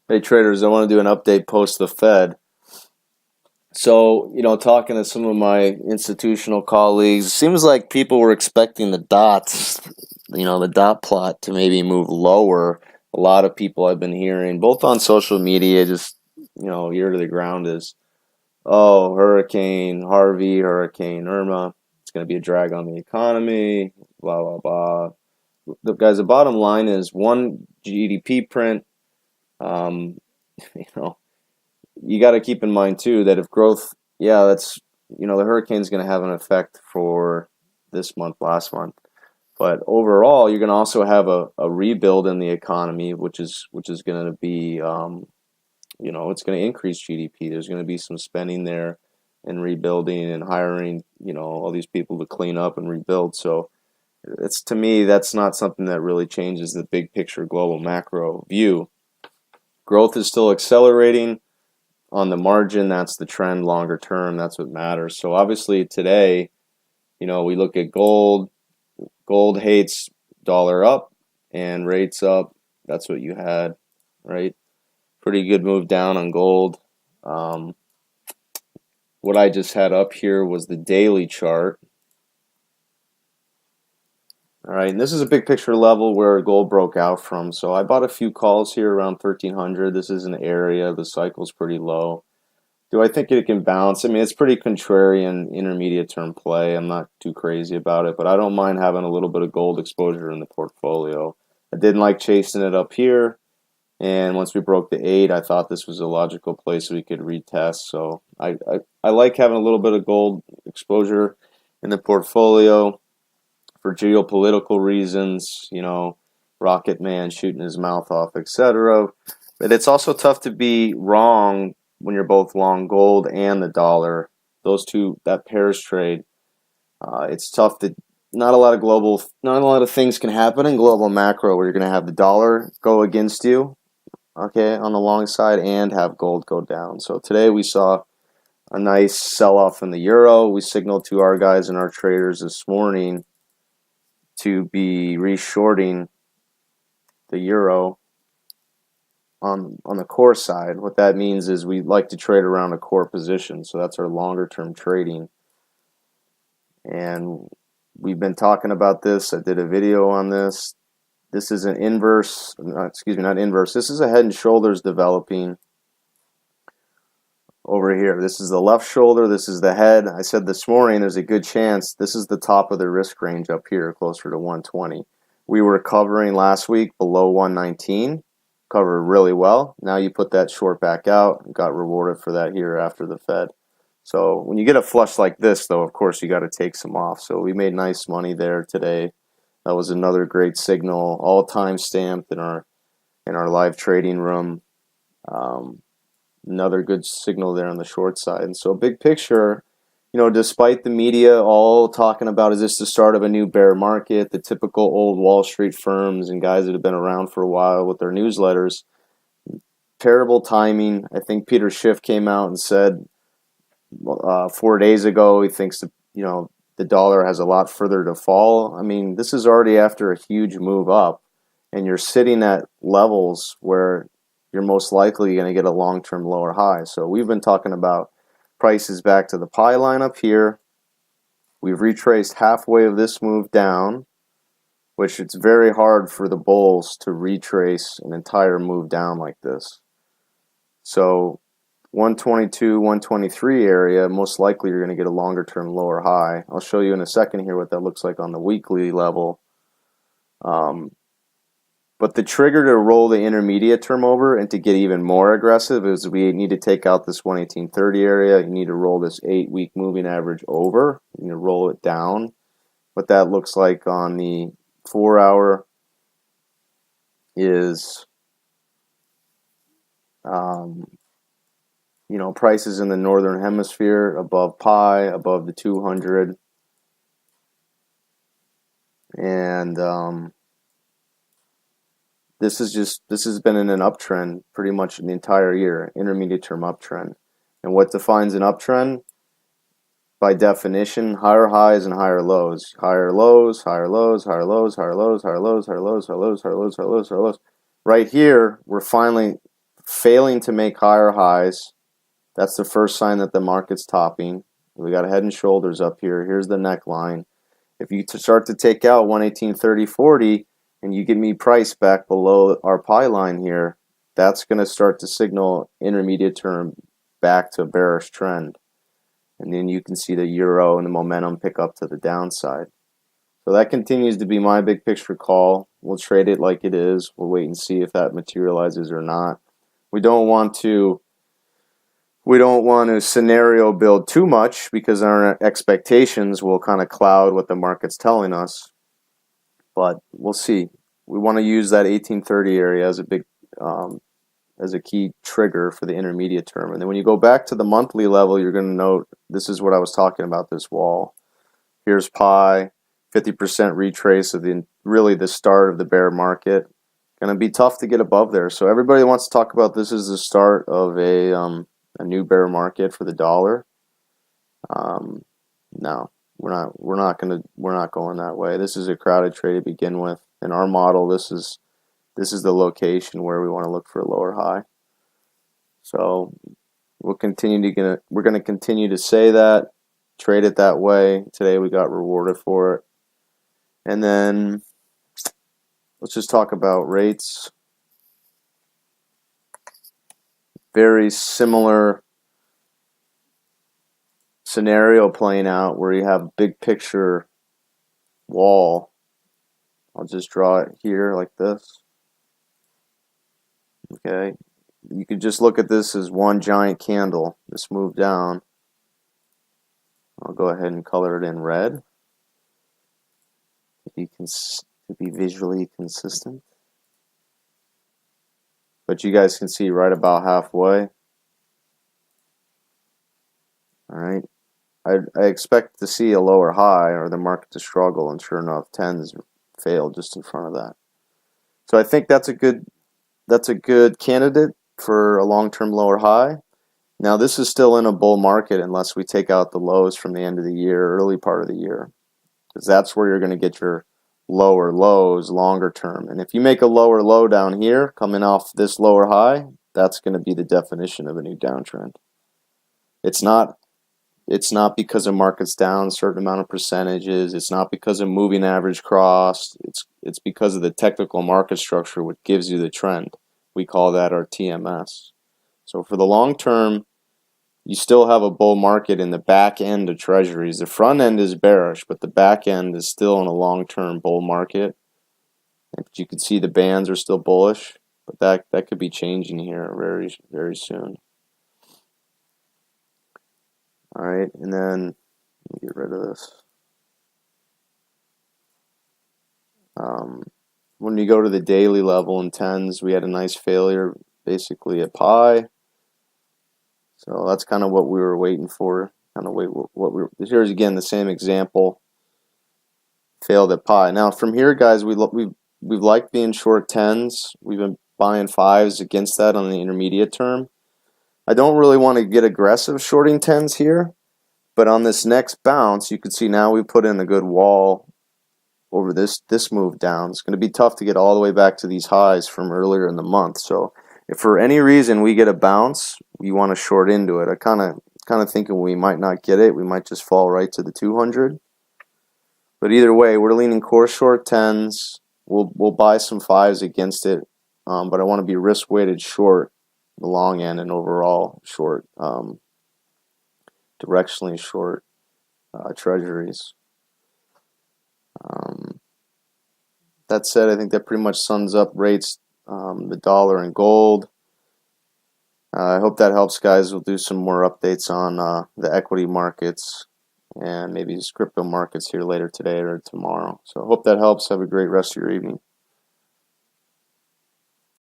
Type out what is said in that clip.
Hey traders, I want to do an update post the Fed. So, talking to some of my institutional colleagues, it seems like people were expecting the dots, the dot plot to maybe move lower. A lot of people I've been hearing, both on social media, just, ear to the ground is, oh, Hurricane Harvey, Hurricane Irma, it's going to be a drag on the economy, blah, blah, blah. Guys, the bottom line is one GDP print, um, you know, you got to keep in mind too that if growth, yeah, that's the hurricane's going to have an effect for this month, last month, but overall, you're going to also have a rebuild in the economy, which is going to be, it's going to increase GDP. There's going to be some spending there, and rebuilding and hiring, all these people to clean up and rebuild. So it's to me that's not something that really changes the big picture global macro view. Growth is still accelerating on the margin. That's the trend longer term. That's what matters. So obviously today, we look at gold. Gold hates dollar up and rates up. That's what you had, right? Pretty good move down on gold. Um, what I just had up here was the daily chart. All right, and this is a big picture level where gold broke out from. So I bought a few calls here around 1300. This is an area. The cycle's pretty low. Do I think it can bounce? I mean, it's pretty contrarian intermediate term play. I'm not too crazy about it, but I don't mind having a little bit of gold exposure in the portfolio. I didn't like chasing it up here, and once we broke the 8, I thought this was a logical place we could retest. So I like having a little bit of gold exposure in the portfolio for geopolitical reasons, Rocket Man shooting his mouth off, etc. But it's also tough to be wrong when you're both long gold and the dollar. Those two, that pairs trade. It's tough to not a lot of things can happen in global macro where you're going to have the dollar go against you, okay, on the long side, and have gold go down. So today we saw a nice sell-off in the euro. We signaled to our guys and our traders this morning to be reshorting the euro on the core side. What that means is we like to trade around a core position, so that's our longer term trading. And we've been talking about this. I did a video on this. This is an inverse, excuse me, not inverse. This is a head and shoulders developing over here. This is the left shoulder. This is the head. I said this morning there's a good chance this is the top of the risk range up here, closer to 120. We were covering last week below 119. Covered really well. Now you put that short back out, got rewarded for that here after the Fed. So when you get a flush like this, though, of course you got to take some off. So we made nice money there today. That was another great signal, all time stamped in our live trading room. Another good signal there on the short side. And so big picture, despite the media all talking about is this the start of a new bear market, the typical old Wall Street firms and guys that have been around for a while with their newsletters, terrible timing. I think Peter Schiff came out and said 4 days ago he thinks the dollar has a lot further to fall. I mean, this is already after a huge move up, and you're sitting at levels where you're most likely going to get a long-term lower high. So we've been talking about prices back to the pie line up here. We've retraced halfway of this move down, which it's very hard for the bulls to retrace an entire move down like this. So 122, 123 area, most likely you're going to get a longer term lower high. I'll show you in a second here what that looks like on the weekly level. But the trigger to roll the intermediate term over and to get even more aggressive is we need to take out this 118.30 area. You need to roll this 8-week moving average over. You need to roll it down. What that looks like on the 4-hour is, prices in the northern hemisphere above pi, above the 200. And this has been in an uptrend pretty much the entire year, intermediate term uptrend. And what defines an uptrend? By definition, higher highs and higher lows. Higher lows, higher lows, higher lows, higher lows, higher lows, higher lows, higher lows, higher lows, higher lows, higher lows. Right here, we're finally failing to make higher highs. That's the first sign that the market's topping. We got a head and shoulders up here. Here's the neckline. If you start to take out 118.30.40 and you get me price back below our pie line here, that's going to start to signal intermediate term back to a bearish trend. And then you can see the euro and the momentum pick up to the downside. So that continues to be my big picture call. We'll trade it like it is. We'll wait and see if that materializes or not. We don't want to scenario build too much because our expectations will kind of cloud what the market's telling us. But we'll see. We want to use that 1830 area as a big as a key trigger for the intermediate term. And then when you go back to the monthly level, you're going to note this is what I was talking about, this wall. Here's pi, 50% retrace of really the start of the bear market. Going to be tough to get above there. So everybody wants to talk about this as the start of a new bear market for the dollar. No, we're not going that way. This is a crowded trade to begin with. In our model, this is the location where we want to look for a lower high. So we're going to continue to say that, trade it that way. Today we got rewarded for it. And then let's just talk about rates. Very similar scenario playing out where you have a big picture wall. I'll just draw it here like this. Okay, you could just look at this as one giant candle. This move down. I'll go ahead and color it in red to be visually consistent. But you guys can see right about halfway. All right, I expect to see a lower high or the market to struggle, and sure enough, 10s failed just in front of that. So I think that's a good candidate for a long-term lower high. Now this is still in a bull market unless we take out the lows from the end of the year, early part of the year, because that's where you're going to get your lower lows longer term. And if you make a lower low down here coming off this lower high, that's going to be the definition of a new downtrend. It's not because a market's down a certain amount of percentages. It's not because a moving average crossed. It's because of the technical market structure, which gives you the trend. We call that our TMS. So for the long term, you still have a bull market in the back end of treasuries. The front end is bearish, but the back end is still in a long-term bull market. And you can see the bands are still bullish, but that could be changing here very, very soon. All right, and then let me get rid of this. When you go to the daily level in 10s, we had a nice failure, basically at pi. So that's kind of what we were waiting for. Here's again the same example. Failed at pi. Now from here, guys, we've liked being short 10s. We've been buying 5s against that on the intermediate term. I don't really want to get aggressive shorting 10s here, but on this next bounce, you can see now we put in a good wall over this move down. It's going to be tough to get all the way back to these highs from earlier in the month. So if for any reason we get a bounce, we want to short into it. I kind of thinking we might not get it. We might just fall right to the 200. But either way, we're leaning core short 10s. We'll buy some 5s against it, but I want to be risk weighted short the long end and overall short, directionally short treasuries. That said, I think that pretty much sums up rates, the dollar and gold. I hope that helps, guys. We'll do some more updates on the equity markets and maybe crypto markets here later today or tomorrow. So I hope that helps. Have a great rest of your evening.